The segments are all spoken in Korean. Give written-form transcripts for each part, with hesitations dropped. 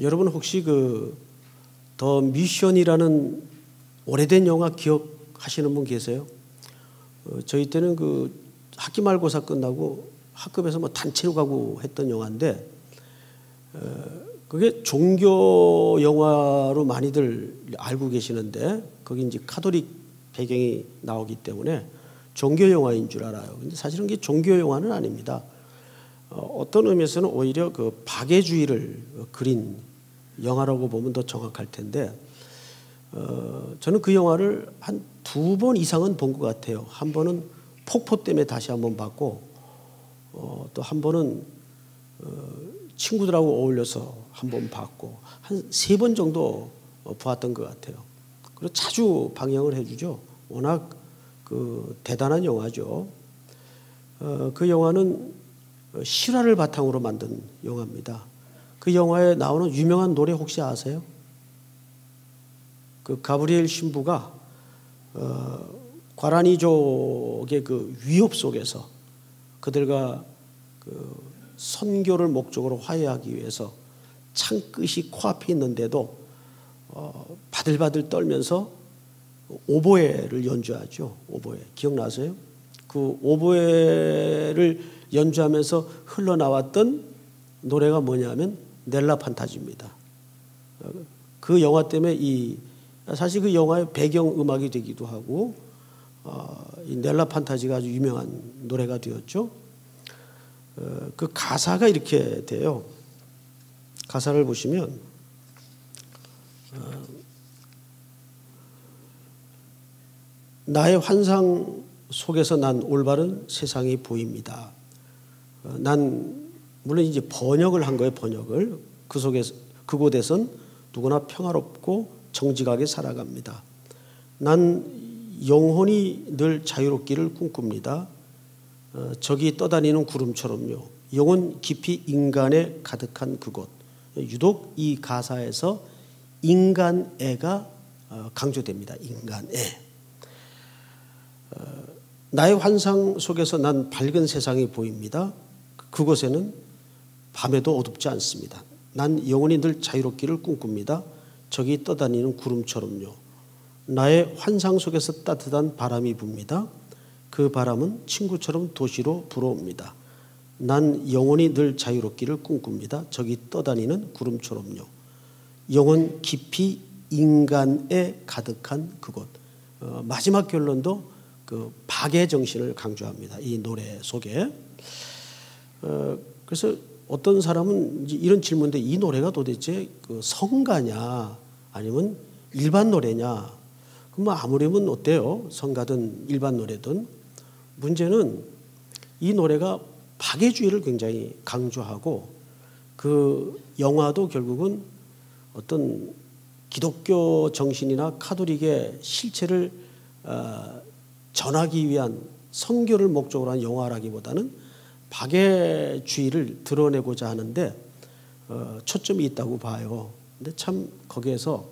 여러분 혹시 더 미션이라는 오래된 영화 기억하시는 분 계세요? 저희 때는 학기말고사 끝나고 학급에서 단체로 가고 했던 영화인데, 그게 종교 영화로 많이들 알고 계시는데, 거기 이제 카톨릭 배경이 나오기 때문에 종교 영화인 줄 알아요. 근데 사실은 그게 종교 영화는 아닙니다. 어떤 의미에서는 오히려 박애주의를 그린 영화라고 보면 더 정확할 텐데, 저는 그 영화를 한 2번 이상은 본 것 같아요. 한 번은 폭포 때문에 다시 한번 봤고, 또 한 번은 친구들하고 어울려서 한 번 봤고, 한 3번 정도 보았던 것 같아요. 그리고 자주 방영을 해주죠. 워낙 대단한 영화죠. 그 영화는 실화를 바탕으로 만든 영화입니다. 그 영화에 나오는 유명한 노래 혹시 아세요? 가브리엘 신부가 과라니족의 위협 속에서 그들과 선교를 목적으로 화해하기 위해서 창끝이 코앞에 있는데도 바들바들 떨면서 오보에를 연주하죠. 오보에 기억나세요? 그 오보에를 연주하면서 흘러나왔던 노래가 뭐냐면 넬라 판타지입니다. 그 영화 때문에 사실 그 영화의 배경 음악이 되기도 하고, 이 넬라 판타지가 아주 유명한 노래가 되었죠. 그 가사가 이렇게 돼요. 가사를 보시면 나의 환상 속에서 난 올바른 세상이 보입니다. 난 물론 이제 번역을 한 거예요. 번역을. 그곳에선 누구나 평화롭고 정직하게 살아갑니다. 난 영혼이 늘 자유롭기를 꿈꿉니다. 저기 떠다니는 구름처럼요. 영혼 깊이 인간에 가득한 그곳. 유독 이 가사에서 인간애가 강조됩니다. 인간애. 나의 환상 속에서 난 밝은 세상이 보입니다. 그곳에는 밤에도 어둡지 않습니다. 난 영혼이 늘 자유롭기를 꿈꿉니다. 저기 떠다니는 구름처럼요. 나의 환상 속에서 따뜻한 바람이 붑니다. 그 바람은 친구처럼 도시로 불어옵니다. 난 영혼이 늘 자유롭기를 꿈꿉니다. 저기 떠다니는 구름처럼요. 영혼 깊이 인간에 가득한 그곳. 마지막 결론도 박애 정신을 강조합니다. 이 노래 속에. 그래서 어떤 사람은 이런 질문인데, 이 노래가 도대체 성가냐 아니면 일반 노래냐? 그럼 아무렴은 어때요? 성가든 일반 노래든. 문제는 이 노래가 박애주의를 굉장히 강조하고, 그 영화도 결국은 어떤 기독교 정신이나 카톨릭의 실체를 전하기 위한 선교를 목적으로 한 영화라기보다는 박애주의를 드러내고자 하는데 초점이 있다고 봐요. 근데 참 거기에서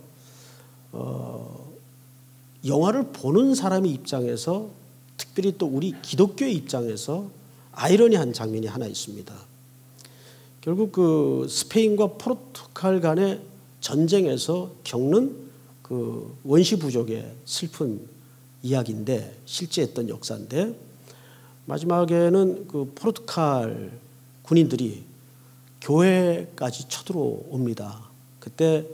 영화를 보는 사람의 입장에서, 특별히 또 우리 기독교의 입장에서 아이러니한 장면이 하나 있습니다. 결국 스페인과 포르투갈 간의 전쟁에서 겪는 원시 부족의 슬픈 이야기인데, 실제 했던 역사인데, 마지막에는 포르투갈 군인들이 교회까지 쳐들어옵니다. 그때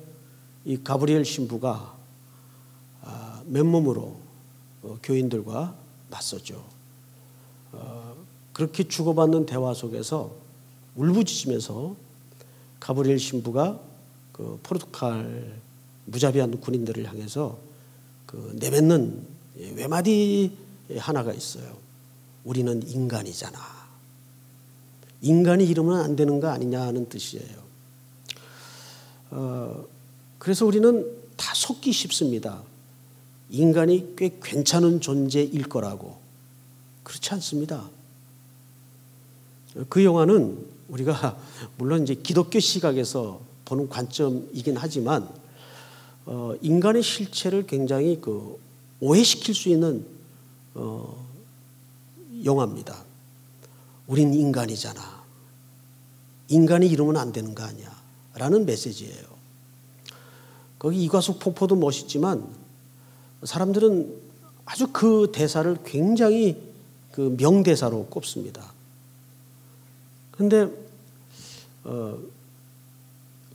이 가브리엘 신부가 맨몸으로 교인들과 맞서죠. 그렇게 주고받는 대화 속에서 울부짖으면서 가브리엘 신부가 포르투갈 무자비한 군인들을 향해서 내뱉는 외마디 하나가 있어요. 우리는 인간이잖아. 인간이 이러면 안 되는 거 아니냐는 뜻이에요. 그래서 우리는 다 속기 쉽습니다. 인간이 꽤 괜찮은 존재일 거라고. 그렇지 않습니다. 그 영화는 우리가 물론 이제 기독교 시각에서 보는 관점이긴 하지만 인간의 실체를 굉장히 오해시킬 수 있는 영화입니다. 우린 인간이잖아. 인간이 이러면 안 되는 거 아니야. 라는 메시지예요. 거기 이과수 폭포도 멋있지만 사람들은 아주 그 대사를 굉장히 그 명대사로 꼽습니다. 그런데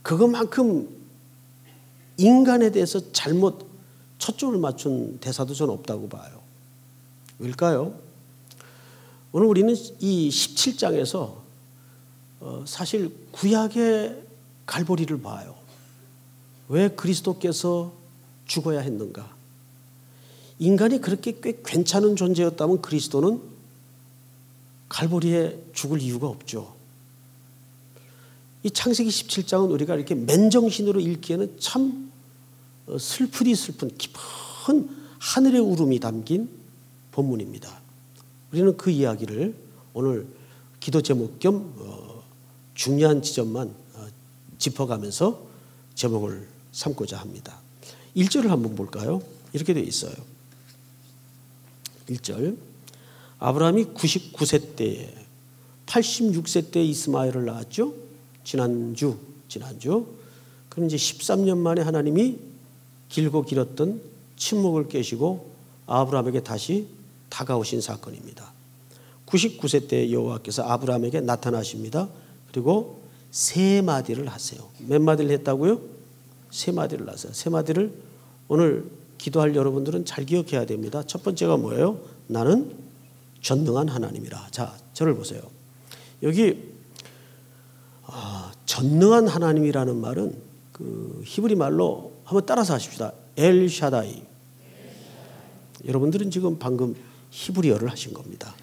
그것만큼 인간에 대해서 잘못 초점을 맞춘 대사도 저는 없다고 봐요. 왜일까요? 오늘 우리는 이 17장에서 사실 구약의 갈보리를 봐요. 왜 그리스도께서 죽어야 했는가? 인간이 그렇게 꽤 괜찮은 존재였다면 그리스도는 갈보리에 죽을 이유가 없죠. 이 창세기 17장은 우리가 이렇게 맨정신으로 읽기에는 참 슬프디 슬픈 깊은 하늘의 울음이 담긴 본문입니다. 우리는 그 이야기를 오늘 기도 제목 겸 중요한 지점만 짚어가면서 제목을 삼고자 합니다. 1절을 한번 볼까요? 이렇게 되어 있어요. 1절 아브라함이 99세 때에 86세 때에 이스마엘을 낳았죠. 지난주 그럼 이제 13년 만에 하나님이 길고 길었던 침묵을 깨시고 아브라함에게 다시 다가오신 사건입니다. 99세 때 여호와께서 아브라함에게 나타나십니다. 그리고 세 마디를 하세요. 몇 마디를 했다고요? 세 마디를 하세요. 세 마디를 오늘 기도할 여러분들은 잘 기억해야 됩니다. 첫 번째가 뭐예요? 나는 전능한 하나님이라. 자, 저를 보세요. 여기 전능한 하나님이라는 말은 그 히브리 말로 한번 따라서 하십시다. 엘샤다이. 여러분들은 지금 방금 히브리어를 하신 겁니다.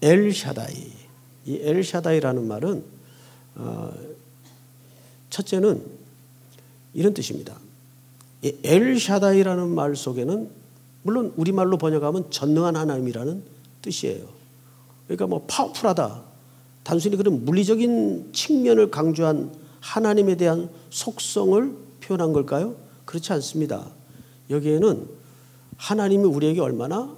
엘샤다이. 이 엘샤다이라는 말은 첫째는 이런 뜻입니다. 이 엘샤다이라는 말 속에는 물론 우리말로 번역하면 전능한 하나님이라는 뜻이에요. 그러니까 뭐 파워풀하다. 단순히 그런 물리적인 측면을 강조한 하나님에 대한 속성을 표현한 걸까요? 그렇지 않습니다. 여기에는 하나님이 우리에게 얼마나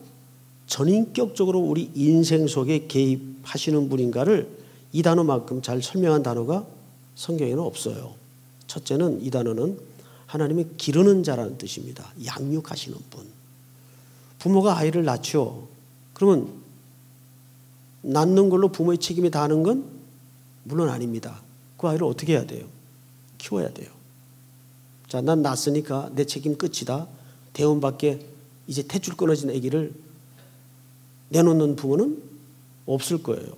전인격적으로 우리 인생 속에 개입하시는 분인가를 이 단어만큼 잘 설명한 단어가 성경에는 없어요. 첫째는 이 단어는 하나님이 기르는 자라는 뜻입니다. 양육하시는 분. 부모가 아이를 낳죠. 그러면 낳는 걸로 부모의 책임이 다하는 건 물론 아닙니다. 그 아이를 어떻게 해야 돼요? 키워야 돼요. 자, 난 낳았으니까 내 책임 끝이다. 대원 밖에 이제 탯줄 끊어진 아기를 내놓는 부모는 없을 거예요.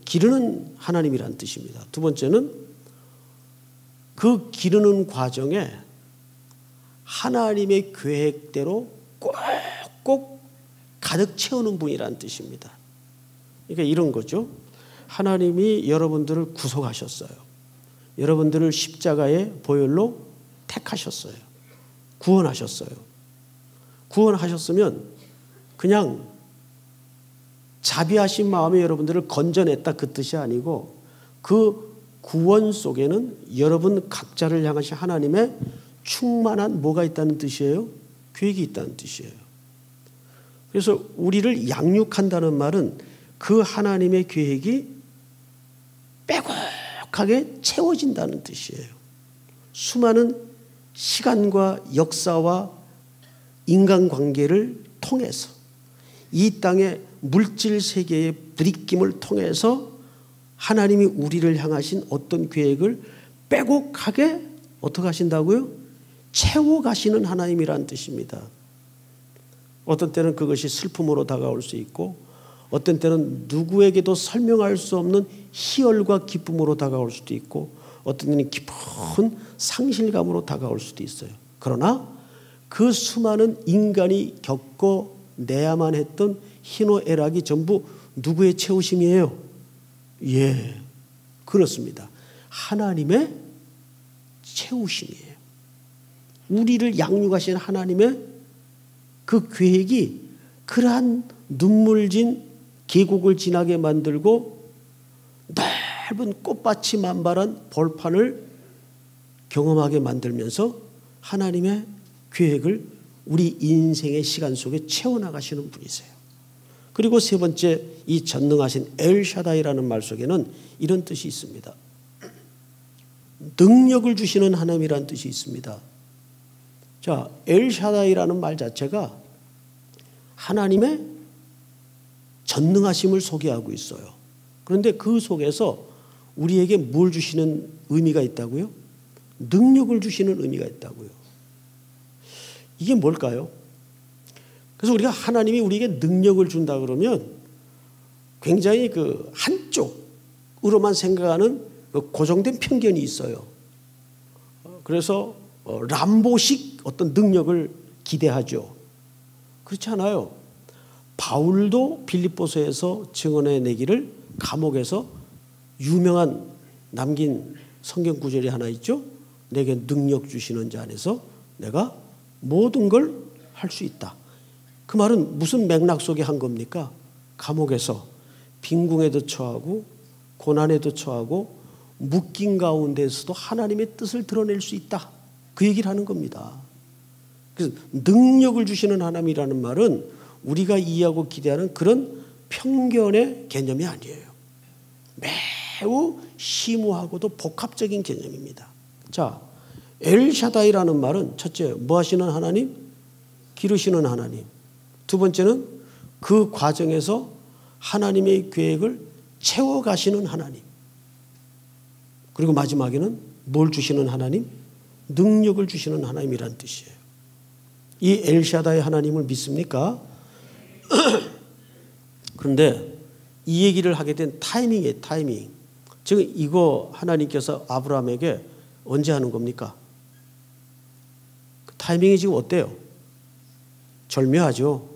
기르는 하나님이란 뜻입니다. 두 번째는 그 기르는 과정에 하나님의 계획대로 꼭꼭 가득 채우는 분이라는 뜻입니다. 그러니까 이런 거죠. 하나님이 여러분들을 구속하셨어요. 여러분들을 십자가의 보혈로 택하셨어요. 구원하셨어요. 구원하셨으면 그냥 자비하신 마음에 여러분들을 건져냈다 그 뜻이 아니고 그 구원 속에는 여러분 각자를 향하신 하나님의 충만한 뭐가 있다는 뜻이에요? 계획이 있다는 뜻이에요. 그래서 우리를 양육한다는 말은 그 하나님의 계획이 빼곡하게 채워진다는 뜻이에요. 수많은 시간과 역사와 인간관계를 통해서 이 땅의 물질 세계의 부딪힘을 통해서 하나님이 우리를 향하신 어떤 계획을 빼곡하게 어떻게 하신다고요? 채워가시는 하나님이라는 뜻입니다. 어떤 때는 그것이 슬픔으로 다가올 수 있고 어떤 때는 누구에게도 설명할 수 없는 희열과 기쁨으로 다가올 수도 있고 어떤 때는 깊은 상실감으로 다가올 수도 있어요. 그러나 그 수많은 인간이 겪고 내야만 했던 희노애락이 전부 누구의 채우심이에요? 예, 그렇습니다. 하나님의 채우심이에요. 우리를 양육하신 하나님의 그 계획이 그러한 눈물진 계곡을 지나게 만들고 넓은 꽃밭이 만발한 벌판을 경험하게 만들면서 하나님의 계획을 우리 인생의 시간 속에 채워나가시는 분이세요. 그리고 세 번째 이 전능하신 엘샤다이라는 말 속에는 이런 뜻이 있습니다. 능력을 주시는 하나님이라는 뜻이 있습니다. 자, 엘샤다이라는 말 자체가 하나님의 전능하심을 소개하고 있어요. 그런데 그 속에서 우리에게 뭘 주시는 의미가 있다고요? 능력을 주시는 의미가 있다고요. 이게 뭘까요? 그래서 우리가 하나님이 우리에게 능력을 준다 그러면 굉장히 그 한쪽으로만 생각하는 그 고정된 편견이 있어요. 그래서 람보식 어떤 능력을 기대하죠. 그렇지 않아요. 바울도 빌립보서에서 증언해 내기를 감옥에서 유명한 남긴 성경 구절이 하나 있죠. 내게 능력 주시는 자 안에서 내가 모든 걸 할 수 있다. 그 말은 무슨 맥락 속에 한 겁니까? 감옥에서 빈궁에도 처하고 고난에도 처하고 묶인 가운데서도 하나님의 뜻을 드러낼 수 있다. 그 얘기를 하는 겁니다. 그래서 능력을 주시는 하나님이라는 말은 우리가 이해하고 기대하는 그런 편견의 개념이 아니에요. 매우 심오하고도 복합적인 개념입니다. 자, 엘샤다이라는 말은 첫째, 뭐 하시는 하나님? 기르시는 하나님. 두 번째는 그 과정에서 하나님의 계획을 채워가시는 하나님. 그리고 마지막에는 뭘 주시는 하나님? 능력을 주시는 하나님이란 뜻이에요. 이 엘샤다이 하나님을 믿습니까? 그런데 이 얘기를 하게 된 타이밍이에요. 타이밍. 지금 이거 하나님께서 아브라함에게 언제 하는 겁니까? 그 타이밍이 지금 어때요? 절묘하죠.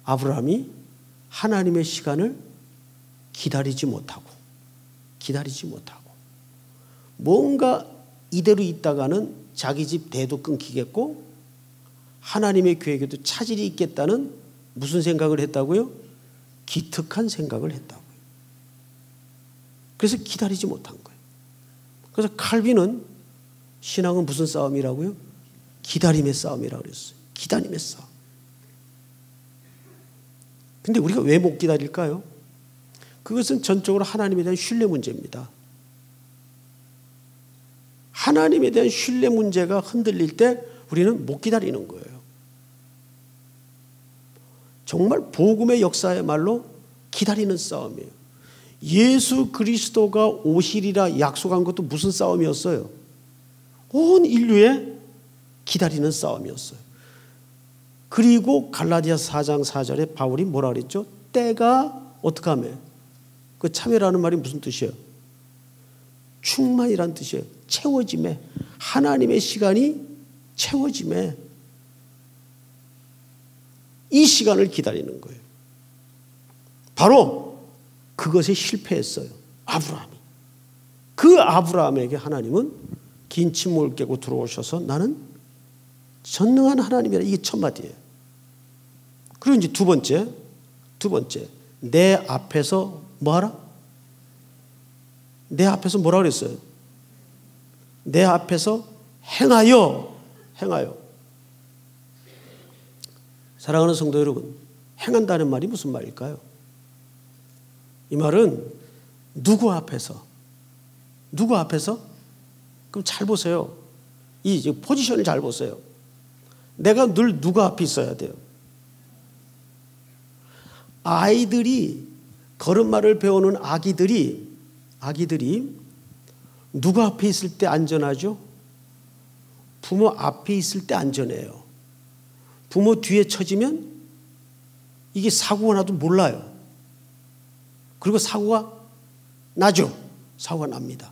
아브라함이 하나님의 시간을 기다리지 못하고 뭔가 이대로 있다가는 자기 집 대도 끊기겠고 하나님의 계획에도 차질이 있겠다는 무슨 생각을 했다고요? 기특한 생각을 했다고요. 그래서 기다리지 못한 거예요. 그래서 칼빈은 신앙은 무슨 싸움이라고요? 기다림의 싸움이라고 그랬어요. 기다림의 싸움. 근데 우리가 왜 못 기다릴까요? 그것은 전적으로 하나님에 대한 신뢰 문제입니다. 하나님에 대한 신뢰 문제가 흔들릴 때 우리는 못 기다리는 거예요. 정말 복음의 역사야말로 기다리는 싸움이에요. 예수 그리스도가 오시리라 약속한 것도 무슨 싸움이었어요? 온 인류의 기다리는 싸움이었어요. 그리고 갈라디아 4장 4절에 바울이 뭐라 그랬죠? 때가 어떻게 하면? 그 참여라는 말이 무슨 뜻이에요? 충만이란 뜻이에요. 채워짐에. 하나님의 시간이 채워짐에. 이 시간을 기다리는 거예요. 바로 그것에 실패했어요. 아브라함이. 그 아브라함에게 하나님은 긴 침묵을 깨고 들어오셔서 나는 전능한 하나님이라. 이게 첫 마디예요. 그리고 이제 두 번째 내 앞에서 뭐하라? 내 앞에서 뭐라 그랬어요? 내 앞에서 행하여. 사랑하는 성도 여러분, 행한다는 말이 무슨 말일까요? 이 말은 누구 앞에서? 그럼 잘 보세요. 이 포지션을 잘 보세요. 내가 늘 누구 앞에 있어야 돼요? 아이들이 걸음마를 배우는 아기들이 누구 앞에 있을 때 안전하죠? 부모 앞에 있을 때 안전해요. 부모 뒤에 처지면 이게 사고가 나도 몰라요. 그리고 사고가 나죠. 사고가 납니다.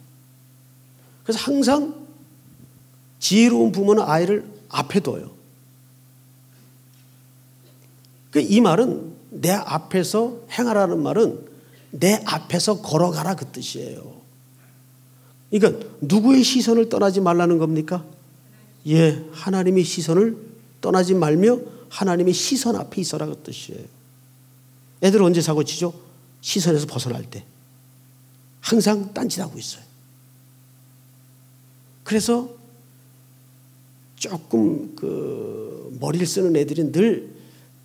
그래서 항상 지혜로운 부모는 아이를 앞에 둬요. 이 말은 내 앞에서 행하라는 말은 내 앞에서 걸어가라 그 뜻이에요. 그러니까 누구의 시선을 떠나지 말라는 겁니까? 예, 하나님의 시선을 떠나지 말며 하나님의 시선 앞에 있어라 그 뜻이에요. 애들은 언제 사고 치죠? 시선에서 벗어날 때. 항상 딴짓하고 있어요. 그래서 조금 머리를 쓰는 애들이 늘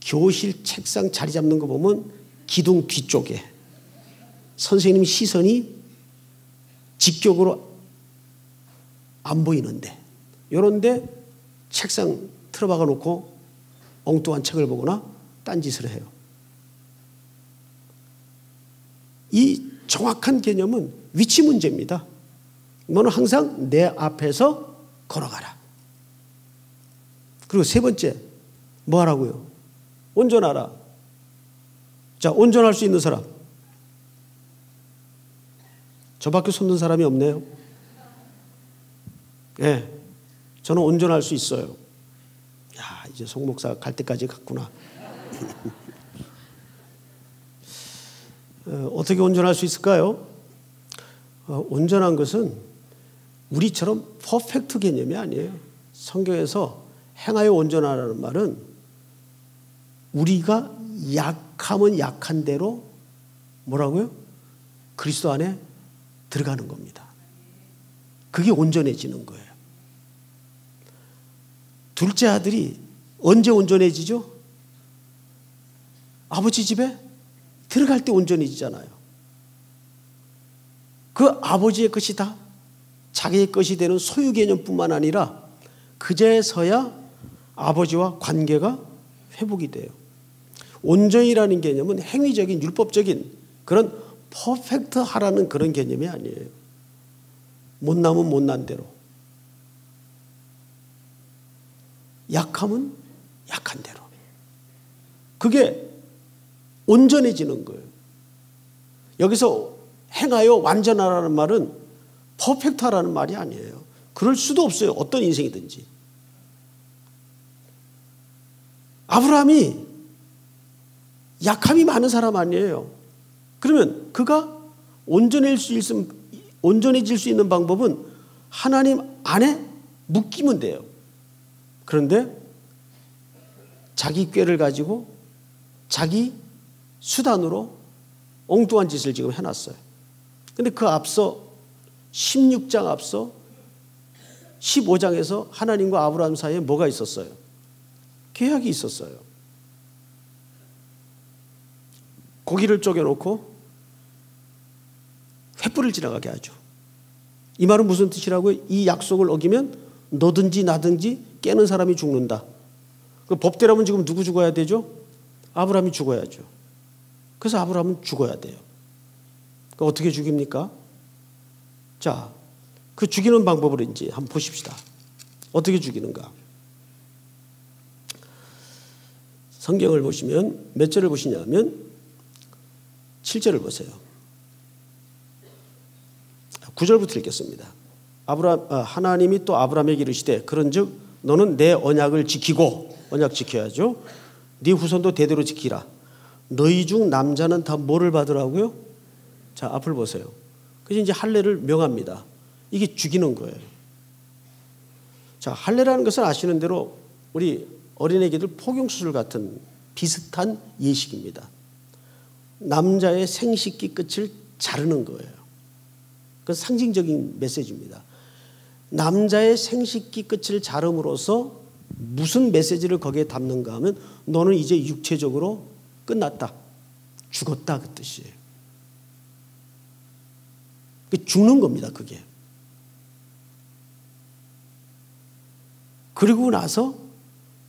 교실 책상 자리 잡는 거 보면 기둥 뒤쪽에 선생님 시선이 직격으로 안 보이는데 이런데 책상 틀어박아 놓고 엉뚱한 책을 보거나 딴짓을 해요. 이 정확한 개념은 위치 문제입니다. 너는 항상 내 앞에서 걸어가라. 그리고 세 번째, 뭐 하라고요? 온전하라. 자, 온전할 수 있는 사람. 저밖에 손든 사람이 없네요. 예, 저는 온전할 수 있어요. 야, 이제 송 목사 갈 때까지 갔구나. 어떻게 온전할 수 있을까요? 온전한 것은 우리처럼 퍼펙트 개념이 아니에요. 성경에서 행하여 온전하라는 말은 우리가 약하면 약한 대로 뭐라고요? 그리스도 안에 들어가는 겁니다. 그게 온전해지는 거예요. 둘째 아들이 언제 온전해지죠? 아버지 집에 들어갈 때 온전해지잖아요. 그 아버지의 것이 다 자기의 것이 되는 소유 개념뿐만 아니라 그제서야 아버지와 관계가 회복이 돼요. 온전이라는 개념은 행위적인 율법적인 그런 퍼펙트 하라는 그런 개념이 아니에요. 못나면 못난 대로, 약하면 약한 대로. 그게 온전해지는 거예요. 여기서 행하여 완전하라는 말은 퍼펙트하라는 말이 아니에요. 그럴 수도 없어요. 어떤 인생이든지. 아브라함이 약함이 많은 사람 아니에요. 그러면 그가 온전해질 수 있는 방법은 하나님 안에 묶이면 돼요. 그런데 자기 꾀를 가지고 자기 수단으로 엉뚱한 짓을 지금 해놨어요. 그런데 그 앞서 16장 앞서 15장에서 하나님과 아브라함 사이에 뭐가 있었어요? 계약이 있었어요. 고기를 쪼개놓고 횃불을 지나가게 하죠. 이 말은 무슨 뜻이라고요? 이 약속을 어기면 너든지 나든지 깨는 사람이 죽는다. 그 법대로면 지금 누구 죽어야 되죠? 아브라함이 죽어야죠. 그래서 아브라함은 죽어야 돼요. 그 어떻게 죽입니까? 자, 그 죽이는 방법을 이제 한번 보십시다. 어떻게 죽이는가? 성경을 보시면 몇 절을 보시냐면 7절을 보세요. 9절부터 읽겠습니다. 하나님이 또 아브라함에게 이르시되 그런즉 너는 내 언약을 지키고, 언약 지켜야죠. 네 후손도 대대로 지키라. 너희 중 남자는 다 뭐를 받으라고요? 자, 앞을 보세요. 그래서 이제 할례를 명합니다. 이게 죽이는 거예요. 자, 할례라는 것은 아시는 대로 우리 어린애기들 포경수술 같은 비슷한 예식입니다. 남자의 생식기 끝을 자르는 거예요. 그 상징적인 메시지입니다. 남자의 생식기 끝을 자름으로써 무슨 메시지를 거기에 담는가 하면 너는 이제 육체적으로 끝났다. 죽었다 그 뜻이에요. 죽는 겁니다. 그게. 그리고 나서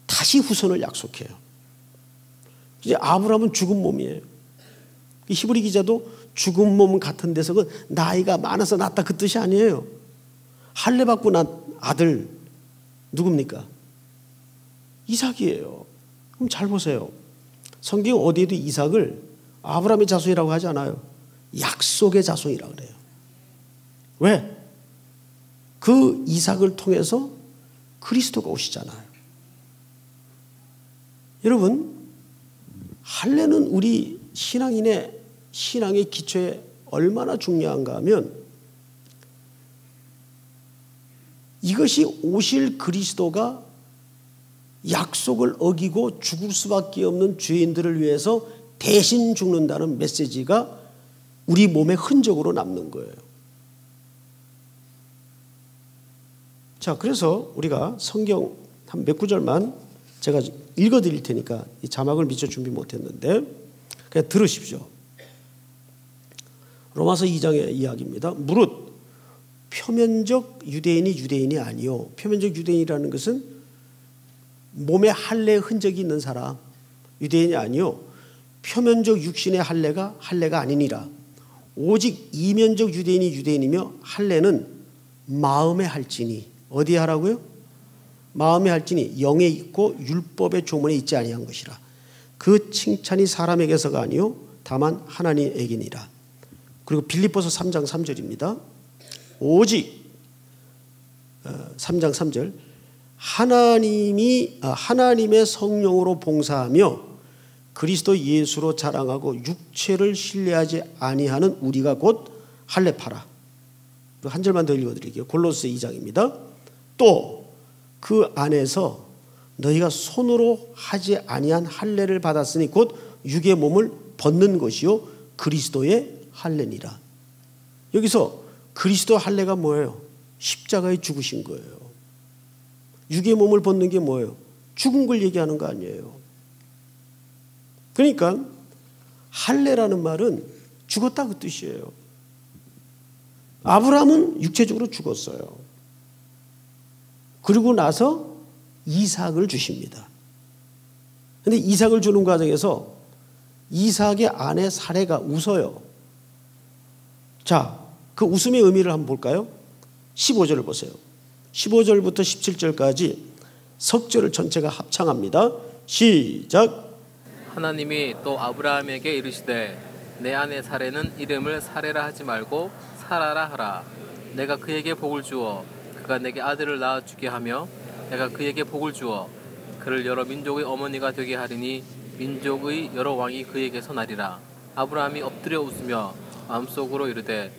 다시 후손을 약속해요. 이제 아브라함은 죽은 몸이에요. 히브리 기자도 죽은 몸 같은 데서 그 나이가 많아서 낳았다 그 뜻이 아니에요. 할례 받고 난 아들 누굽니까? 이삭이에요. 그럼 잘 보세요. 성경 어디에도 이삭을 아브라함의 자손이라고 하지 않아요. 약속의 자손이라고 그래요. 왜? 그 이삭을 통해서 그리스도가 오시잖아요. 여러분, 할례는 우리 신앙인의 신앙의 기초에 얼마나 중요한가 하면 이것이 오실 그리스도가 약속을 어기고 죽을 수밖에 없는 죄인들을 위해서 대신 죽는다는 메시지가 우리 몸에 흔적으로 남는 거예요. 자, 그래서 우리가 성경 한 몇 구절만 제가 읽어드릴 테니까 이 자막을 미처 준비 못했는데 그냥 들으십시오. 로마서 2장의 이야기입니다. 무릇 표면적 유대인이 아니요. 표면적 유대인이라는 것은 몸에 할례의 흔적이 있는 사람, 유대인이 아니요. 표면적 육신의 할례가 아니니라. 오직 이면적 유대인이 유대인이며 할례는 마음에 할지니. 어디에 하라고요? 마음에 할지니 영에 있고 율법의 조문에 있지 아니한 것이라. 그 칭찬이 사람에게서가 아니요 다만 하나님에게니라. 그리고 빌립보서 3장 3절입니다. 오직 3장 3절 하나님의 성령으로 봉사하며 그리스도 예수로 자랑하고 육체를 신뢰하지 아니하는 우리가 곧 할례파라. 한 절만 더 읽어드릴게요. 골로새 2장입니다. 또 그 안에서 너희가 손으로 하지 아니한 할례를 받았으니 곧 육의 몸을 벗는 것이요 그리스도의 할례니라. 여기서 그리스도 할례가 뭐예요? 십자가에 죽으신 거예요. 육의 몸을 벗는 게 뭐예요? 죽은 걸 얘기하는 거 아니에요. 그러니까 할례라는 말은 죽었다 그 뜻이에요. 아브라함은 육체적으로 죽었어요. 그리고 나서 이삭을 주십니다. 그런데 이삭을 주는 과정에서 이삭의 아내 사레가 웃어요. 자, 그 웃음의 의미를 한번 볼까요? 15절을 보세요. 15절부터 17절까지 석절을 전체가 합창합니다. 시작. 하나님이 또 아브라함에게 이르시되 내 아내 사레는 이름을 사레라 하지 말고 사라라 하라. 내가 그에게 복을 주어 그가 내게 아들을 낳아주게 하며 내가 그에게 복을 주어 그를 여러 민족의 어머니가 되게 하리니 민족의 여러 왕이 그에게서 나리라. 아브라함이 엎드려 웃으며 마음속으로 이르되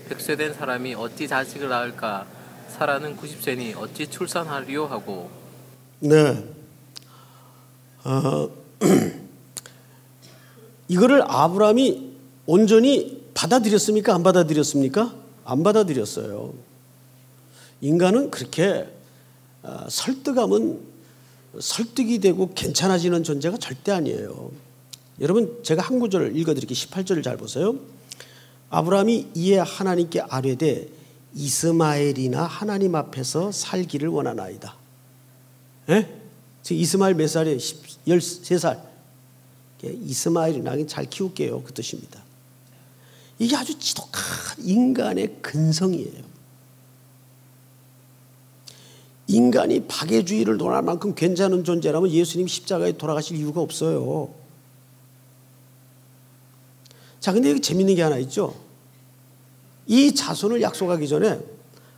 100세 된 사람이 어찌 자식을 낳을까? 사라는 90세니 어찌 출산하리요 하고. 네. 이거를 아브라함이 온전히 받아들였습니까? 안 받아들였습니까? 안 받아들였어요. 인간은 그렇게 설득하면 설득이 되고 괜찮아지는 존재가 절대 아니에요. 여러분 제가 한 구절을 읽어드릴게요. 18절을 잘 보세요. 아브라함이 이에 하나님께 아뢰되 이스마엘이나 하나님 앞에서 살기를 원하나이다. 예? 지금 이스마엘 몇 살이에요? 13살. 이스마엘이나 잘 키울게요. 그 뜻입니다. 이게 아주 지독한 인간의 근성이에요. 인간이 박애주의를 논할 만큼 괜찮은 존재라면 예수님이 십자가에 돌아가실 이유가 없어요. 자, 근데 여기 재밌는 게 하나 있죠. 이 자손을 약속하기 전에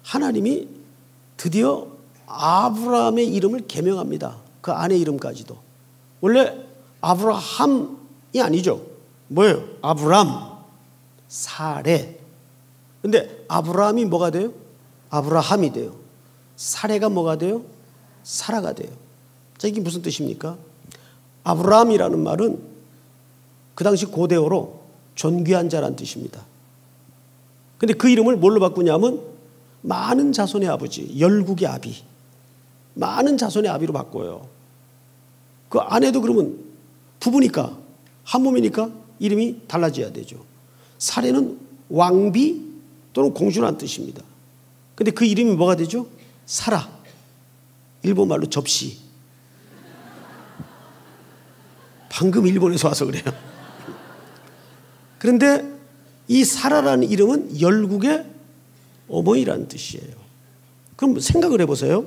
하나님이 드디어 아브라함의 이름을 개명합니다. 그 아내 이름까지도. 원래 아브라함이 아니죠. 뭐예요? 아브람, 사레. 근데 아브라함이 뭐가 돼요? 아브라함이 돼요. 사레가 뭐가 돼요? 사라가 돼요. 자, 이게 무슨 뜻입니까? 아브라함이라는 말은 그 당시 고대어로 존귀한 자란 뜻입니다. 근데 그 이름을 뭘로 바꾸냐면 많은 자손의 아버지, 열국의 아비, 많은 자손의 아비로 바꿔요. 그 아내도 그러면 부부니까, 한 몸이니까 이름이 달라져야 되죠. 사례는 왕비 또는 공주란 뜻입니다. 근데 그 이름이 뭐가 되죠? 사라. 일본말로 접시. 방금 일본에서 와서 그래요. 그런데 이 사라라는 이름은 열국의 어머니라는 뜻이에요. 그럼 생각을 해보세요.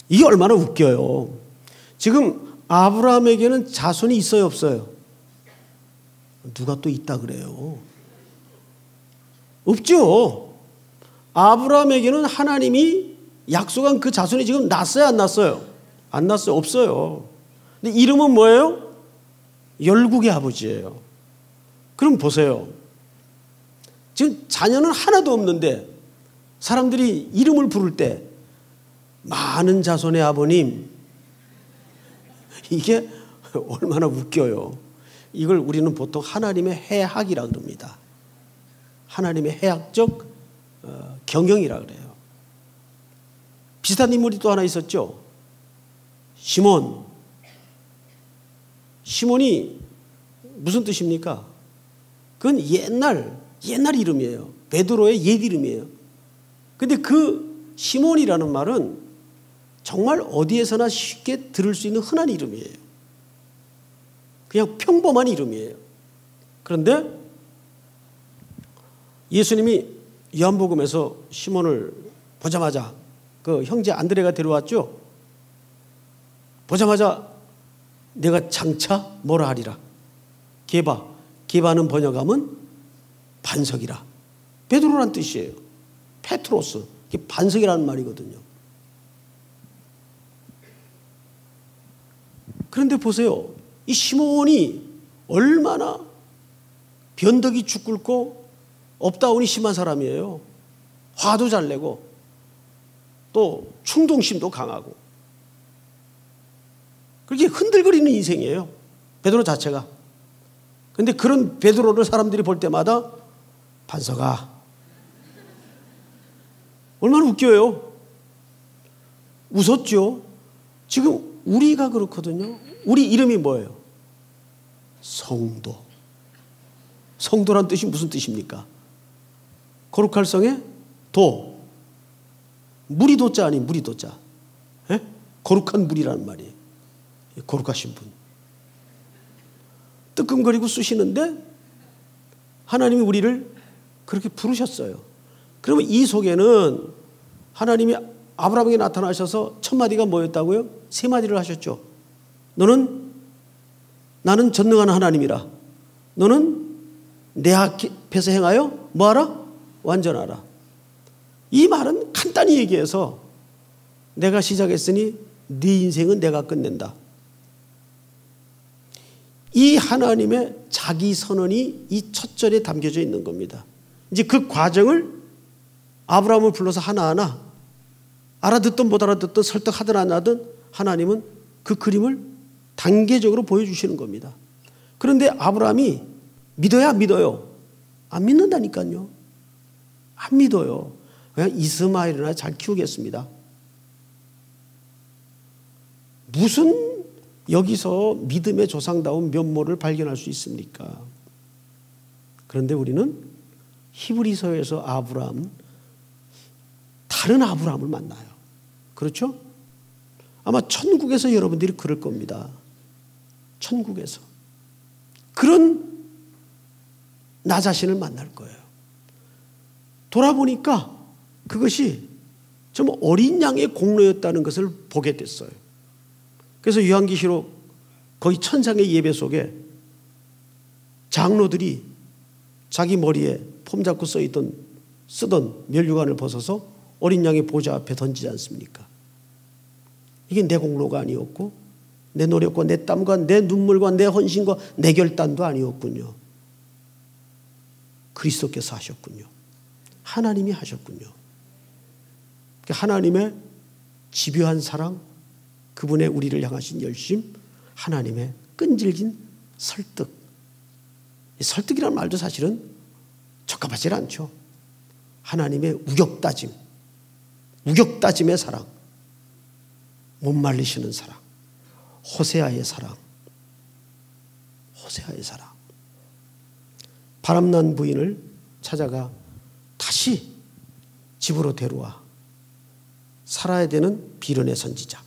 이게 얼마나 웃겨요. 지금 아브라함에게는 자손이 있어요, 없어요? 누가 또 있다 그래요? 없죠. 아브라함에게는 하나님이 약속한 그 자손이 지금 났어요, 안 났어요? 안 났어요, 없어요. 근데 이름은 뭐예요? 열국의 아버지예요. 그럼 보세요. 지금 자녀는 하나도 없는데 사람들이 이름을 부를 때 많은 자손의 아버님, 이게 얼마나 웃겨요. 이걸 우리는 보통 하나님의 해학이라 그럽니다. 하나님의 해학적 경영이라 그래요. 비슷한 인물이 또 하나 있었죠. 시몬. 시몬이 무슨 뜻입니까? 그건 옛날 옛날 이름이에요. 베드로의 옛 이름이에요. 근데 그 시몬이라는 말은 정말 어디에서나 쉽게 들을 수 있는 흔한 이름이에요. 그냥 평범한 이름이에요. 그런데 예수님이 요한복음에서 시몬을 보자마자 그 형제 안드레가 데려왔죠. 보자마자 내가 장차 뭐라 하리라. 게바는 번역하면 반석이라. 베드로란 뜻이에요. 페트로스. 이게 반석이라는 말이거든요. 그런데 보세요. 이 시몬이 얼마나 변덕이 죽 끓고 업다운이 심한 사람이에요. 화도 잘 내고 또 충동심도 강하고 그렇게 흔들거리는 인생이에요. 베드로 자체가. 그런데 그런 베드로를 사람들이 볼 때마다 반석아. 얼마나 웃겨요. 웃었죠. 지금 우리가 그렇거든요. 우리 이름이 뭐예요? 성도. 성도란 뜻이 무슨 뜻입니까? 거룩할 성에 도. 물이 도자 아니 물이 도자. 에? 거룩한 물이라는 말이에요. 거룩하신 분. 뜨끔거리고 쑤시는데 하나님이 우리를 그렇게 부르셨어요. 그러면 이 속에는 하나님이 아브라함에게 나타나셔서 첫 마디가 뭐였다고요? 세 마디를 하셨죠. 나는 전능한 하나님이라. 너는 내 앞에서 행하여 뭐하라? 완전하라. 이 말은 간단히 얘기해서 내가 시작했으니 네 인생은 내가 끝낸다. 이 하나님의 자기 선언이 이 첫 절에 담겨져 있는 겁니다. 이제 그 과정을 아브라함을 불러서 하나하나 알아듣든 못 알아듣든 설득하든 안 하든 하나님은 그 그림을 단계적으로 보여주시는 겁니다. 그런데 아브라함이 믿어야 믿어요. 안 믿는다니까요. 안 믿어요. 그냥 이스마엘이나 잘 키우겠습니다. 무슨 여기서 믿음의 조상다운 면모를 발견할 수 있습니까? 그런데 우리는 히브리서에서 아브라함, 다른 아브라함을 만나요. 그렇죠? 아마 천국에서 여러분들이 그럴 겁니다. 천국에서. 그런 나 자신을 만날 거예요. 돌아보니까 그것이 좀 어린 양의 공로였다는 것을 보게 됐어요. 그래서 요한계시록 거의 천상의 예배 속에 장로들이 자기 머리에 폼 잡고 쓰던 면류관을 벗어서 어린 양의 보좌 앞에 던지지 않습니까? 이게 내 공로가 아니었고 내 노력과 내 땀과 내 눈물과 내 헌신과 내 결단도 아니었군요. 그리스도께서 하셨군요. 하나님이 하셨군요. 하나님의 집요한 사랑, 그분의 우리를 향하신 열심, 하나님의 끈질긴 설득. 이 설득이라는 말도 사실은 적합하지 않죠. 하나님의 우격다짐의 사랑, 못 말리시는 사랑, 호세아의 사랑. 바람난 부인을 찾아가 다시 집으로 데려와 살아야 되는 비련의 선지자.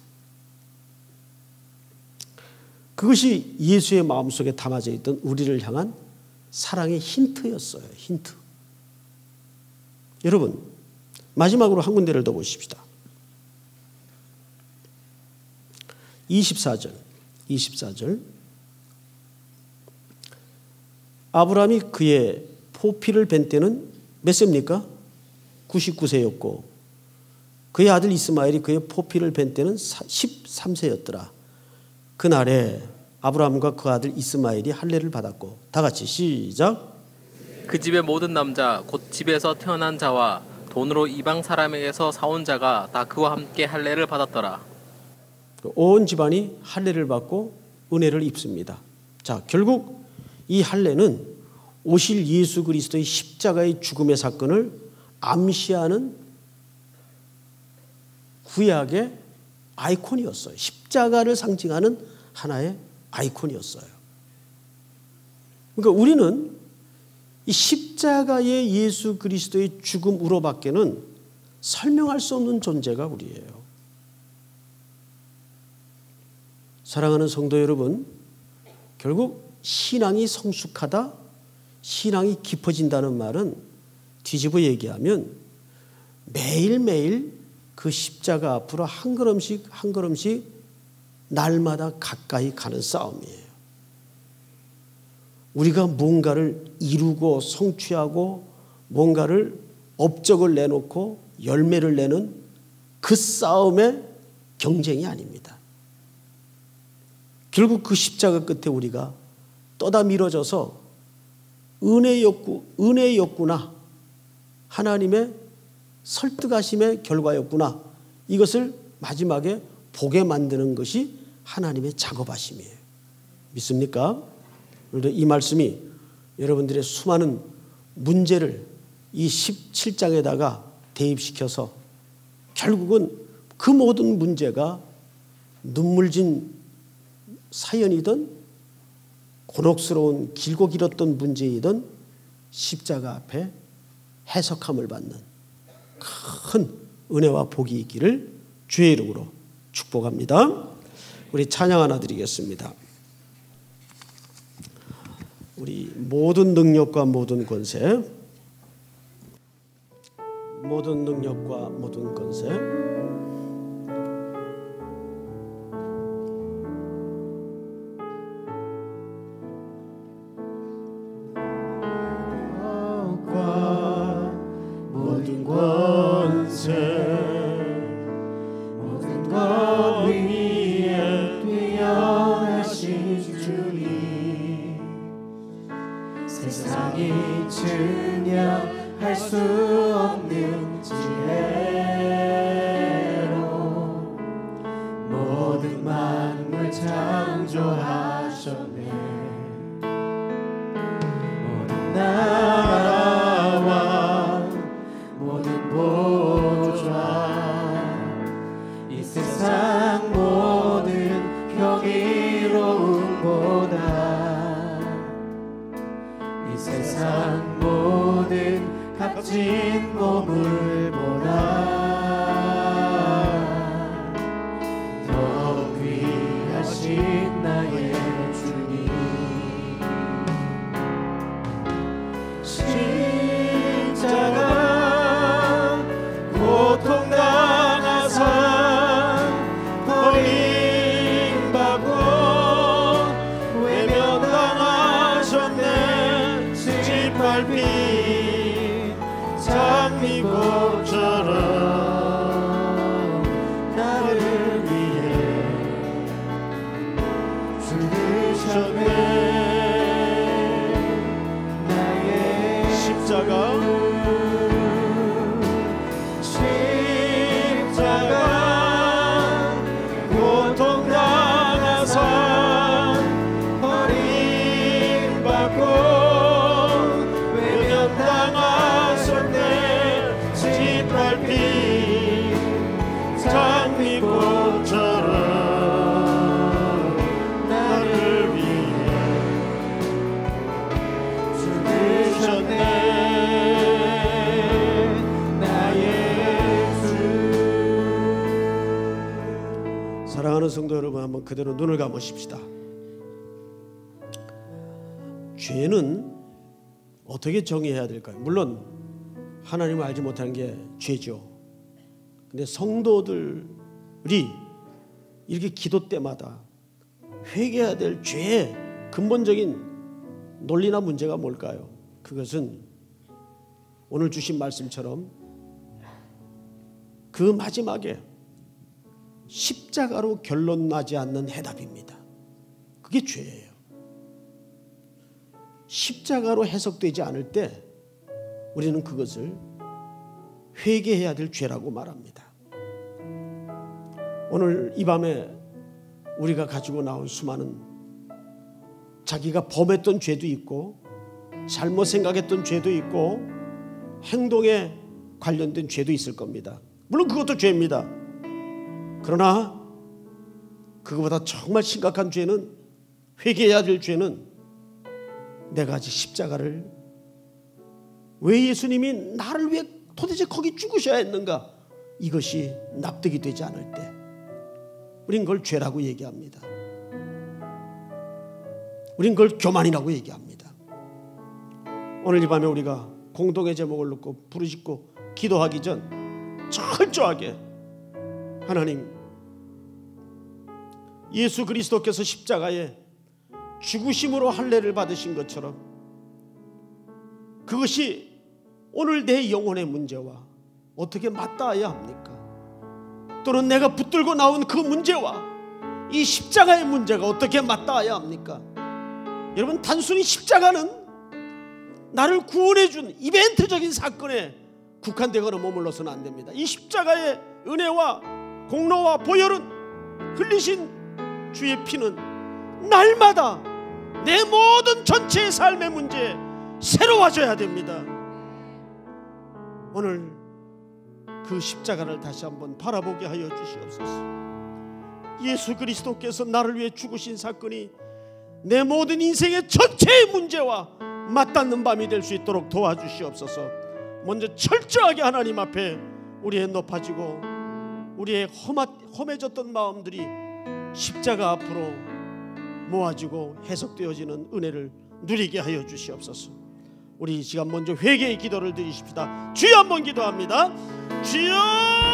그것이 예수의 마음속에 담아져 있던 우리를 향한 사랑의 힌트였어요. 힌트. 여러분, 마지막으로 한 군데를 더 보십시다. 24절. 아브라함이 그의 포피를 뵌 때는 몇 세입니까? 99세였고 그의 아들 이스마엘이 그의 포피를 뵌 때는 13세였더라. 그날에 아브라함과 그 아들 이스마엘이 할례를 받았고, 다 같이 시작. 그 집의 모든 남자 곧 집에서 태어난 자와 돈으로 이방 사람에게서 사온 자가 다 그와 함께 할례를 받았더라. 온 집안이 할례를 받고 은혜를 입습니다. 자, 결국 이 할례는 오실 예수 그리스도의 십자가의 죽음의 사건을 암시하는 구약의 아이콘이었어요. 십자가를 상징하는 하나의 아이콘이었어요. 그러니까 우리는 이 십자가의 예수 그리스도의 죽음으로밖에는 설명할 수 없는 존재가 우리예요. 사랑하는 성도 여러분, 결국 신앙이 성숙하다, 신앙이 깊어진다는 말은 뒤집어 얘기하면 매일매일 그 십자가 앞으로 한 걸음씩 한 걸음씩 날마다 가까이 가는 싸움이에요. 우리가 뭔가를 이루고 성취하고 뭔가를 업적을 내놓고 열매를 내는 그 싸움의 경쟁이 아닙니다. 결국 그 십자가 끝에 우리가 떠다 밀어져서 은혜였구나, 하나님의 설득하심의 결과였구나, 이것을 마지막에 보게 만드는 것이 하나님의 작업하심이에요. 믿습니까? 오늘도 이 말씀이 여러분들의 수많은 문제를 이 17장에다가 대입시켜서 결국은 그 모든 문제가 눈물진 사연이든 곤혹스러운 길고 길었던 문제이든 십자가 앞에 해석함을 받는 큰 은혜와 복이 있기를 주의 이름으로 축복합니다. 우리 찬양 하나 드리겠습니다. 우리 모든 능력과 모든 권세, 모든 능력과 모든 권세, 모든 권세, 모든 것 위에 뛰어나신 주님, 세상이 증명할 수 없는 지혜로 모든 만물 창조하셨네. 모든 나라와 모든 보좌, 이 세상 모든 경이로움보다 이 세상 모든 값진 보물보다 더 귀하신 나의 주님, 십자가 고통당하사 버림받고 외면당하셨네. 짓밟힌 장미꽃처럼 나를 위해 죽으셨네. 나의 십자가 고통당하사 버림받고 외면당하셨네. 짓밟힌 장미꽃처럼 나를 위해 죽으셨네. 사랑하는 성도 여러분, 한번 그대로 눈을 감으십시다. 죄는 어떻게 정의해야 될까요? 물론 하나님을 알지 못하는 게 죄죠. 근데 성도들이 이렇게 기도 때마다 회개해야 될 죄의 근본적인 논리나 문제가 뭘까요? 그것은 오늘 주신 말씀처럼 그 마지막에 십자가로 결론 나지 않는 해답입니다. 그게 죄예요. 십자가로 해석되지 않을 때 우리는 그것을 회개해야 될 죄라고 말합니다. 오늘 이 밤에 우리가 가지고 나온 수많은 자기가 범했던 죄도 있고 잘못 생각했던 죄도 있고 행동에 관련된 죄도 있을 겁니다. 물론 그것도 죄입니다. 그러나 그거보다 정말 심각한 죄는, 회개해야 될 죄는 내가 아직 십자가를 왜 예수님이 나를 위해 도대체 거기 죽으셔야 했는가? 이것이 납득이 되지 않을 때 우린 그걸 죄라고 얘기합니다. 우린 그걸 교만이라고 얘기합니다. 오늘 이 밤에 우리가 공동의 제목을 놓고 부르짖고 기도하기 전 철저하게 하나님, 예수 그리스도께서 십자가에 죽으심으로 할례를 받으신 것처럼 그것이 오늘 내 영혼의 문제와 어떻게 맞닿아야 합니까? 또는 내가 붙들고 나온 그 문제와 이 십자가의 문제가 어떻게 맞닿아야 합니까? 여러분, 단순히 십자가는 나를 구원해 준 이벤트적인 사건에 국한되거나 머물러서는 안 됩니다. 이 십자가의 은혜와 공로와 보혈은, 흘리신 주의 피는 날마다 내 모든 전체의 삶의 문제에 새로워져야 됩니다. 오늘 그 십자가를 다시 한번 바라보게 하여 주시옵소서. 예수 그리스도께서 나를 위해 죽으신 사건이 내 모든 인생의 전체의 문제와 맞닿는 밤이 될 수 있도록 도와주시옵소서. 먼저 철저하게 하나님 앞에 우리의 높아지고 우리의 험해졌던 마음들이 십자가 앞으로 모아지고 해석되어지는 은혜를 누리게 하여 주시옵소서. 우리 이 시간 먼저 회개의 기도를 드리십시다. 주여 한번 기도합니다. 주여!